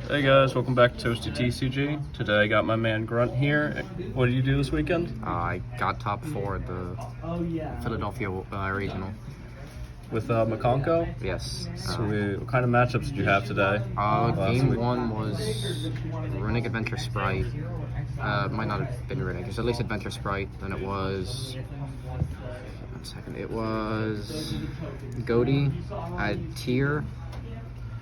Hey guys, welcome back to Toasty TCG. Today I got my man Grunt here. What did you do this weekend? I got top 4 at the Philadelphia regional. With Mikanko? Yes. Sweet. What kind of matchups did you have today? Game 1 was Runic Adventure Sprite. Might not have been Runic, it's at least Adventure Sprite. Then it was... One second. It was Goaty. I had Tier.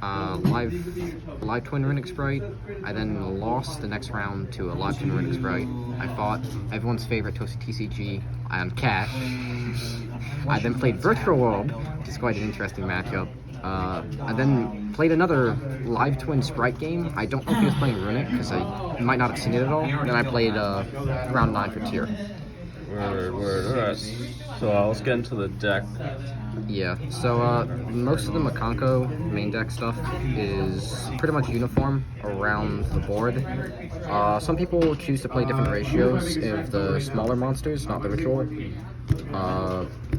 Live Twin Runic Sprite. I then lost the next round to a Live Twin Runic Sprite. I fought everyone's favorite Toasty TCG on Cat. I then played Virtual World, which is quite an interesting matchup. I then played another Live Twin Sprite game. I don't know if he was playing Runic, because I might not have seen it at all. Then I played round 9 for Tier. Alright. So let's get into the deck. Yeah, so most of the Mikanko main deck stuff is pretty much uniform around the board. Some people choose to play different ratios of the smaller monsters, not the ritual.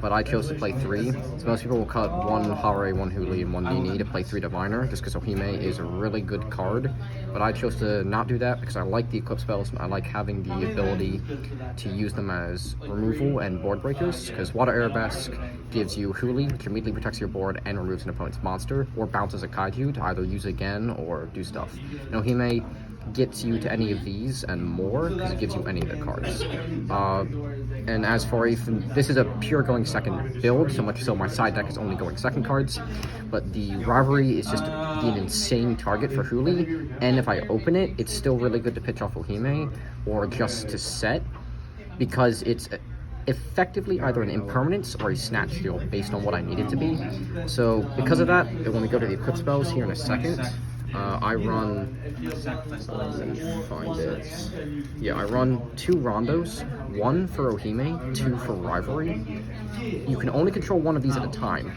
But I chose to play 3. So most people will cut 1 Hare, 1 Huli, and 1 Nini to play 3 Diviner, just because Ohime is a really good card. But I chose to not do that because I like the Eclipse spells, and I like having the ability to use them as removal and board breakers, because Water Arabesque gives you Huli, which immediately protects your board and removes an opponent's monster, or bounces a Kaiju to either use again or do stuff. And Ohime gets you to any of these and more because it gives you any of the cards. And as for Ethan, this is a pure going second build, so much so my side deck is only going second cards, but the Rivalry is just an insane target for Huli, and if I open it, it's still really good to pitch off Ohime or just to set, because it's effectively either an impermanence or a snatch steal based on what I need it to be. So because of that, when we go to the Eclipse spells here in a second, I run, I run 2 Rondos, 1 for Ohime, 2 for Rivalry. You can only control 1 of these at a time,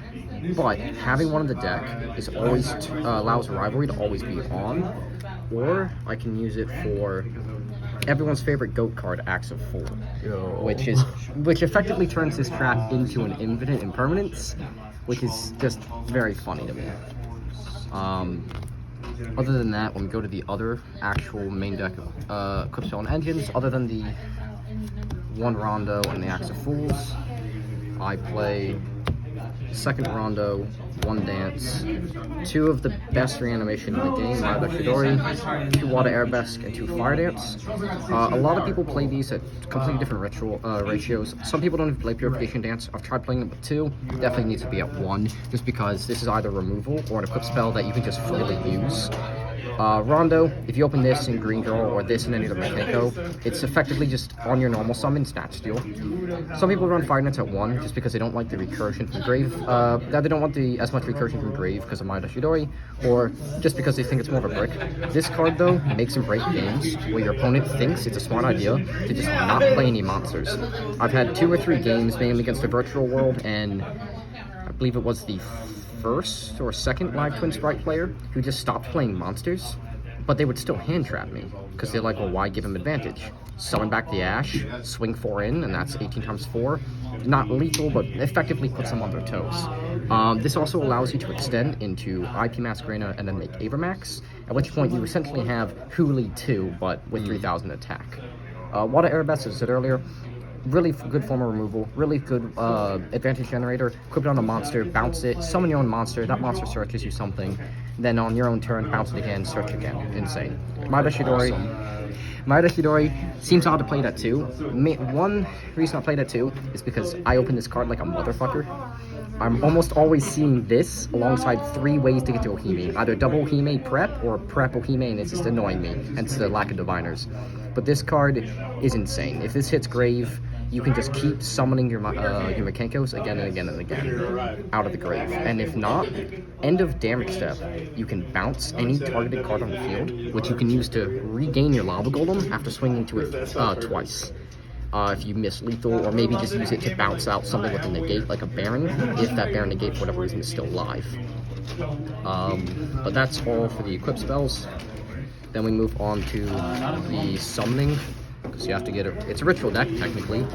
but having 1 in the deck is always allows Rivalry to always be on, or I can use it for everyone's favorite GOAT card, Axe of Fool, which effectively turns this trap into an infinite impermanence, which is just very funny to me. Other than that, when we go to the other actual main deck of Eclipse and Engines, other than the 1 Rondo and the Axe of Fools, I play second Rondo, 1 Dance, 2 of the best reanimation in the game, either Shidori, 2 Water Arabesque, and 2 Fire Dance. A lot of people play these at completely different ratios. Some people don't even play Purification Dance. I've tried playing it with 2. It definitely needs to be at 1, just because this is either removal or an Eclipse spell that you can just freely use. Rondo, if you open this in Green Girl or this in any other Mikanko, it's effectively just on your normal summon, Snatch Steal. Some people run Fire Nets at 1 just because they don't like the recursion from Grave. They don't want as much recursion from Grave because of Maeda Shidori, or just because they think it's more of a brick. This card, though, makes and break games where your opponent thinks it's a smart idea to just not play any monsters. I've had 2 or 3 games, mainly against the Virtual World, and I believe it was the first or second Live Twin Sprite player who just stopped playing monsters, but they would still hand trap me because they're like, well, why give him advantage? Summon back the Ash, swing 4 in, and that's 18 times 4. Not lethal, but effectively puts them on their toes. This also allows you to extend into IP Masquerena and then make Avermax, at which point you essentially have Huli 2, but with 3000 attack. Water Arabesque, as I said earlier, really good form of removal, really good advantage generator. Equip it on a monster, bounce it, summon your own monster, that monster searches you something, then on your own turn, bounce it again, search again. Insane. Maeda Shidori seems odd to play that too. One reason I play that too is because I open this card like a motherfucker. I'm almost always seeing this alongside 3 ways to get to Ohime. Either double Ohime prep or prep Ohime, and it's just annoying me, hence the lack of diviners. But this card is insane. If this hits Grave, you can just keep summoning your Mikankos again and again and again out of the grave. And if not, end of damage step, you can bounce any targeted card on the field, which you can use to regain your Lava Golem after swinging to it twice. If you miss lethal, or maybe just use it to bounce out something with a negate like a Baron, if that Baron negate for whatever reason is still alive. But that's all for the Eclipse spells. Then we move on to the summoning, because you have to get it's a ritual deck technically.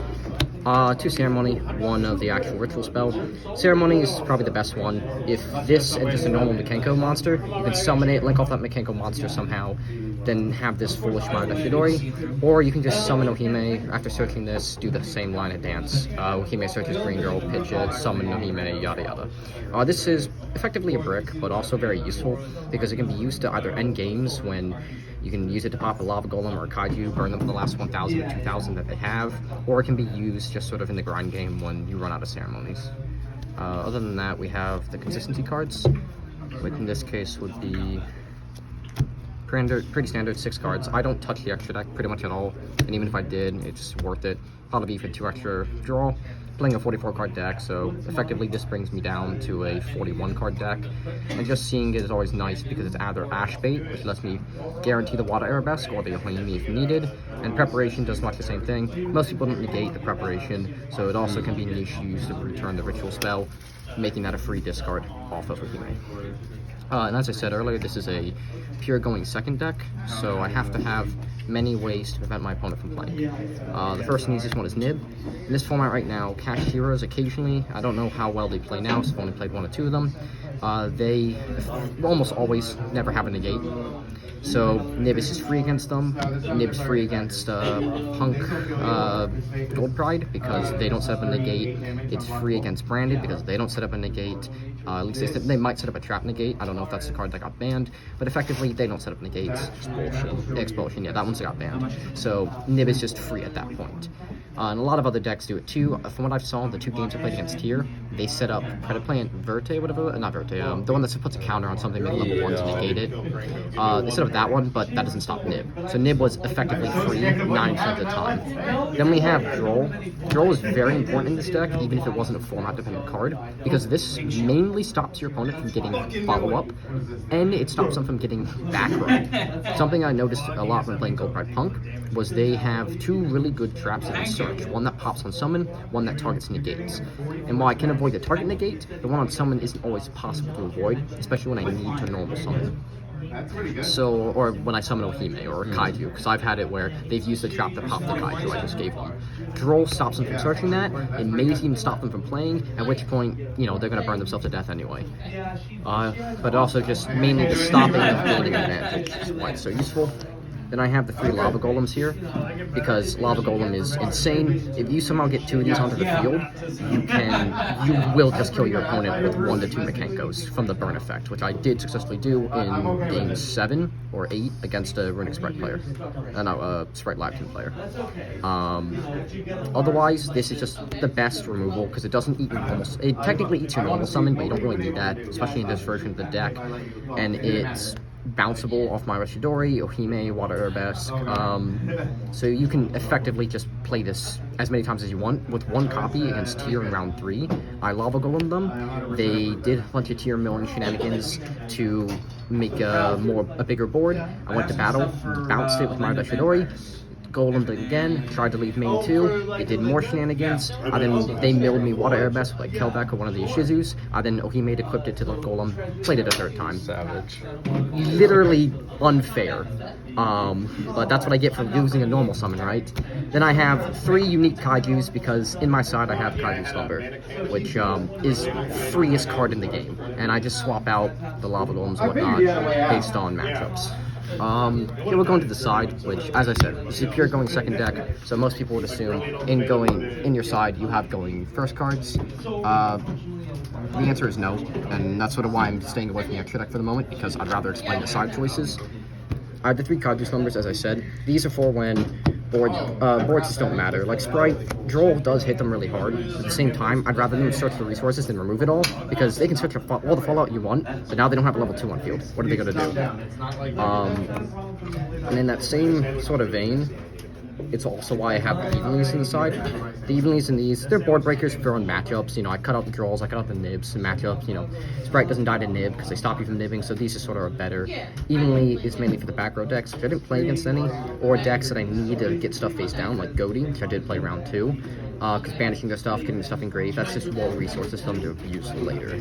Two Ceremony, one of the actual ritual spell. Ceremony is probably the best one. If this and just a normal Mikanko monster, you can summon it, link off that Mikanko monster somehow, then have this foolish Mada Shidori, or you can just summon Ohime. After searching this, do the same line of dance. Ohime searches Green Girl, pitch it, summon Ohime, yada yada. This is effectively a brick, but also very useful, because it can be used to either end games when you can use it to pop a lava golem or a kaiju, burn them for the last 1,000 or 2,000 that they have, or it can be used just sort of in the grind game when you run out of ceremonies. Other than that, we have the consistency cards, which in this case would be pretty standard 6 cards. I don't touch the extra deck pretty much at all, and even if I did, it's worth it. Probably for 2 extra draw. Playing a 44 card deck, so effectively this brings me down to a 41 card deck, and just seeing it is always nice because it's either Ash Bait, which lets me guarantee the Water Arabesque, or the Yohimi if needed, and Preparation does much the same thing. Most people don't negate the Preparation, so it also can be niche used to return the Ritual spell, making that a free discard off of Yohime. And as I said earlier, this is a pure going second deck, so I have to have many ways to prevent my opponent from playing. The first and easiest one is Nib. In this format right now, Cast Heroes occasionally, I don't know how well they play now, so I've only played 1 or 2 of them. They almost always never have a negate. So Nib is just free against them. Nib is free against Punk Gold Pride because they don't set up a negate. It's free against Branded because they don't set up a negate. At least they might set up a trap negate. I don't know if that's the card that got banned, but effectively they don't set up negates. Expulsion. Expulsion, yeah, that one's got banned. So Nib is just free at that point. And a lot of other decks do it too. From what I've saw, the 2 games I played against Tier, they set up Predaplant Verte, whatever, not Verte, the one that puts a counter on something at level 1 to negate it. They set up that one, but that doesn't stop Nib. So Nib was effectively free 9 times of the time. Then we have Droll. Droll is very important in this deck, even if it wasn't a format-dependent card, because this mainly stops your opponent from getting follow-up, and it stops them from getting back row. Something I noticed a lot when playing Gold Pride Punk was they have 2 really good traps in Search. One that pops on summon, one that targets negates. And while I can avoid the target negate, the one on summon isn't always possible to avoid, especially when I need to normal summon. So, or when I summon Ohime or Kaiju, because I've had it where they've used the trap to pop the Kaiju I just gave them. Droll stops them from searching that, it may even stop them from playing, at which point, you know, they're going to burn themselves to death anyway. But also just mainly the stopping of gaining advantage is why it's so useful. Then I have the 3 Lava Golems here, because Lava Golem is insane. If you somehow get 2 of these onto the field, you will just kill your opponent with 1 to 2 Mikankos from the burn effect, which I did successfully do in game 7 or 8 against a Runic Sprite player. Sprite Live Team player. Otherwise, this is just the best removal, because it doesn't eat your normal... It technically eats your normal summon, but you don't really need that, especially in this version of the deck. And it's bounceable off my Rashidori, Ohime, Water Arabesque, so you can effectively just play this as many times as you want. With 1 copy against Tier in round 3, I Lava Golem them. They did a bunch of Tier milling shenanigans to make a bigger board. I went to battle, bounced it with my Rashidori, Golemed again, tried to leave main 2, it did more shenanigans, then they milled me Water Arabesque with like Kelbeck or one of the Ishizus, then Ohime equipped it to the Golem, played it a 3rd time. Savage. Literally unfair. But that's what I get for losing a normal summon, right? Then I have 3 unique Kaijus, because in my side I have Kaiju Slumber, which is freest card in the game, and I just swap out the Lava Golems and whatnot based on matchups. Here we're going to the side, which, as I said, this is a pure going second deck, so most people would assume in your side you have going first cards. The answer is no, and that's sort of why I'm staying away from the extra deck for the moment, because I'd rather explain the side choices. I have the 3 Kaiju numbers, as I said. These are for when boards just don't matter. Like Sprite, Droll does hit them really hard. At the same time, I'd rather them search for resources than remove it all, because they can search for all the fallout you want, but now they don't have a level 2 on field. What are they going to do? And in that same sort of vein, it's also why I have the Evenlies on the side. The Evenlies in these, they're board breakers for on matchups. You know, I cut out the Drolls, I cut out the Nibs in matchups. You know, Sprite doesn't die to Nib because they stop you from nibbing, so these are sort of better. Evenly is mainly for the back row decks, which I didn't play against any, or decks that I need to get stuff face down, like Goaty, which I did play round 2. Because banishing their stuff, getting the stuff engraved, that's just more resources for them to use later.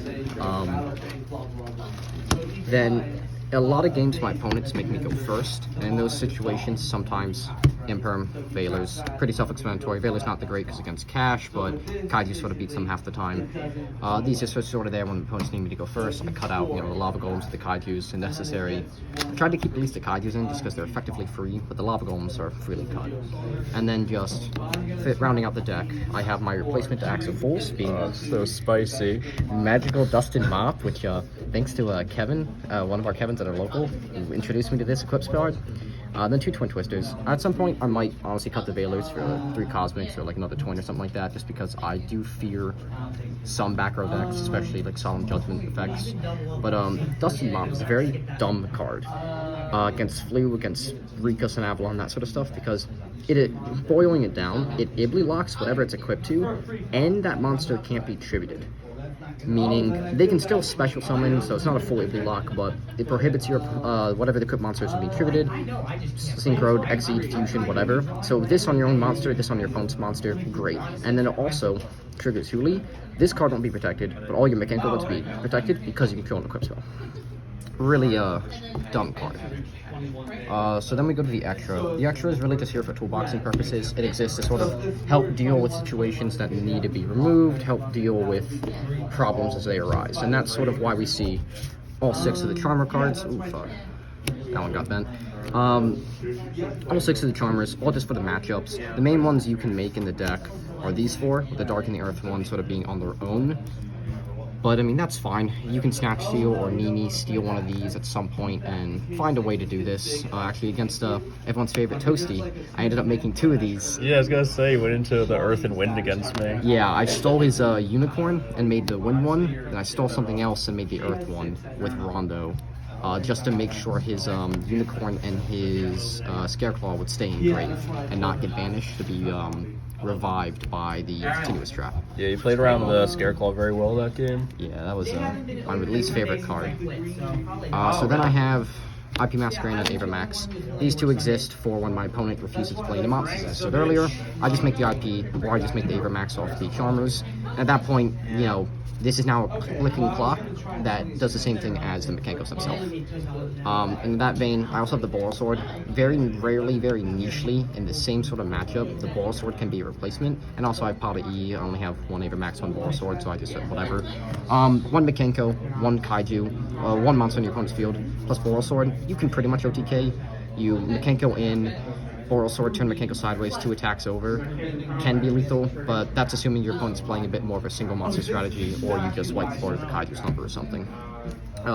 Then a lot of games my opponents make me go first, and in those situations sometimes Imperm, Veilers. Pretty self-explanatory. Veilers not the great because against cash, but Kaiju sort of beats them half the time. These just are sort of there when the opponents need me to go first. I cut out, the lava golems, the Kaijus, if necessary. I tried to keep at least the Kaijus in just because they're effectively free, but the lava golems are freely cut. And then just rounding out the deck, I have my replacement to Axe of Fools, being So spicy. Magical Dusted Mop, which thanks to Kevin, one of our Kevins that are local, who introduced me to this equips card. Then 2 Twin Twisters. At some point, I might honestly cut the Veilers for 3 Cosmics or like another Twin or something like that, just because I do fear some back row decks, especially like Solemn Judgment effects. But Dusted Mop is a very dumb card against Flu, against Rikus and Avalon, that sort of stuff, because boiling it down, it Ibly locks whatever it's equipped to, and that monster can't be tributed. Meaning they can still special summon, so it's not a full Ibly lock, but it prohibits your whatever the equipped monsters from being tributed, synchroed, Exceed, Fusion, whatever. So this on your own monster, this on your opponent's monster, great. And then it also triggers Huli. This card won't be protected, but all your Mikanko would be protected because you can kill an equip spell. Really dumb card. So then we go to the extra. The extra is really just here for toolboxing purposes. It exists to sort of help deal with situations that need to be removed, help deal with problems as they arise. And that's sort of why we see all 6 of the Charmer cards. Ooh, fuck. That one got bent. All 6 of the Charmers, all just for the matchups. The main ones you can make in the deck are these 4, with the Dark and the Earth one sort of being on their own. But, I mean, that's fine. You can Snatch Steal or Nini steal one of these at some point and find a way to do this. Actually, against everyone's favorite Toasty, I ended up making 2 of these. Yeah, I was gonna say, you went into the Earth and Wind against me. Yeah, I stole his Unicorn and made the Wind one, and I stole something else and made the Earth one with Rondo. Just to make sure his Unicorn and his Scareclaw would stay in grave and not get banished to be revived by the Continuous Trap. Yeah, you played around the Scareclaw very well that game. Yeah, that was my least favorite card. So then I have IP Masquerade and Avermax. These 2 exist for when my opponent refuses to play any monsters. As I said earlier, I just make the IP, or I just make the Avermax off the Charmers. At that point, this is now a clicking clock that does the same thing as the Mikankos himself. In that vein, I also have the Boral Sword. Very rarely, very nichely, in the same sort of matchup, the Boral Sword can be a replacement. And also I have Pata E, I only have 1 Avermax, 1 Boral Sword, so I just said whatever. 1 Mikanko, 1 Kaiju, 1 monster on your opponent's field, plus Boral Sword. You can pretty much OTK. You Mikanko in, Boral Sword, turn Mikanko sideways, 2 attacks over. Can be lethal, but that's assuming your opponent's playing a bit more of a single monster strategy, or you just wipe the board with the Kaiju's number or something.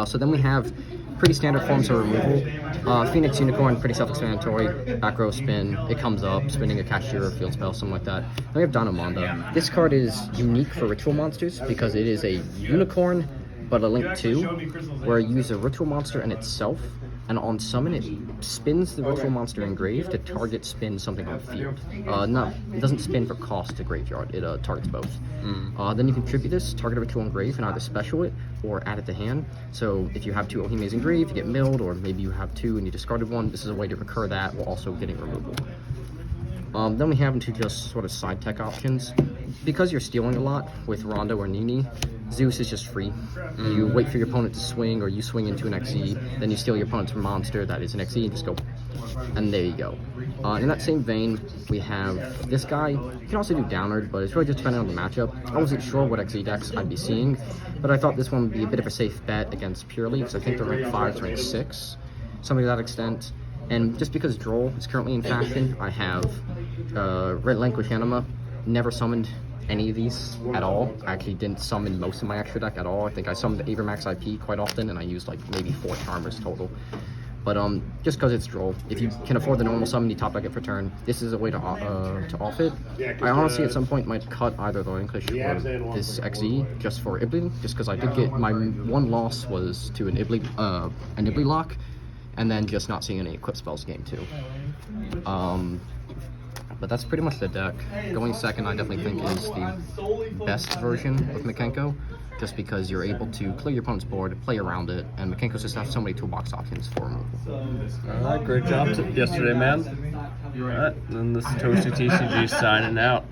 So then we have pretty standard forms of removal. Phoenix Unicorn, pretty self-explanatory. Back row spin, it comes up, spinning a Cashier, field spell, something like that. Then we have Dynamanda. This card is unique for ritual monsters because it is a Unicorn, but a Link 2, where you use a ritual monster in itself, and on summon it spins the ritual monster in grave to target spin something on field. It doesn't spin for cost to graveyard, it targets both. Then you can tribute this, target a ritual in grave, and either special it or add it to hand. So if you have 2 Ohimes in grave, you get milled, or maybe you have 2 and you discarded 1, this is a way to recur that while also getting removal. Then we have into just sort of side tech options. Because you're stealing a lot with Rondo or Nini, Zeus is just free. You wait for your opponent to swing, or you swing into an XE, then you steal your opponent's monster that is an XE and just go, and there you go. In that same vein, we have this guy. You can also do Downward, but it's really just depending on the matchup. I wasn't sure what XE decks I'd be seeing, but I thought this one would be a bit of a safe bet against Purely, because I think they're rank 5 to rank 6, something to that extent. And just because Droll is currently in fashion, I have Red Language Anima. Never summoned any of these at all. I actually didn't summon most of my extra deck at all. I think I summoned the Avermax IP quite often, and I used like maybe 4 Charmers total. But just because it's Droll, if you can afford the normal summon, you top deck it for turn. This is a way to off it. I honestly at some point might cut either the English or this XE just for Ibly, just because I did get my 1 loss was to an Ibly lock, and then just not seeing any equip spells game 2. But that's pretty much the deck. Going second, I definitely think is the best version of Mikanko, just because you're able to clear your opponent's board, play around it, and Mikanko's just have so many toolbox options for removal. Alright, great job yesterday, man. Alright, then this is Toasty TCG signing out.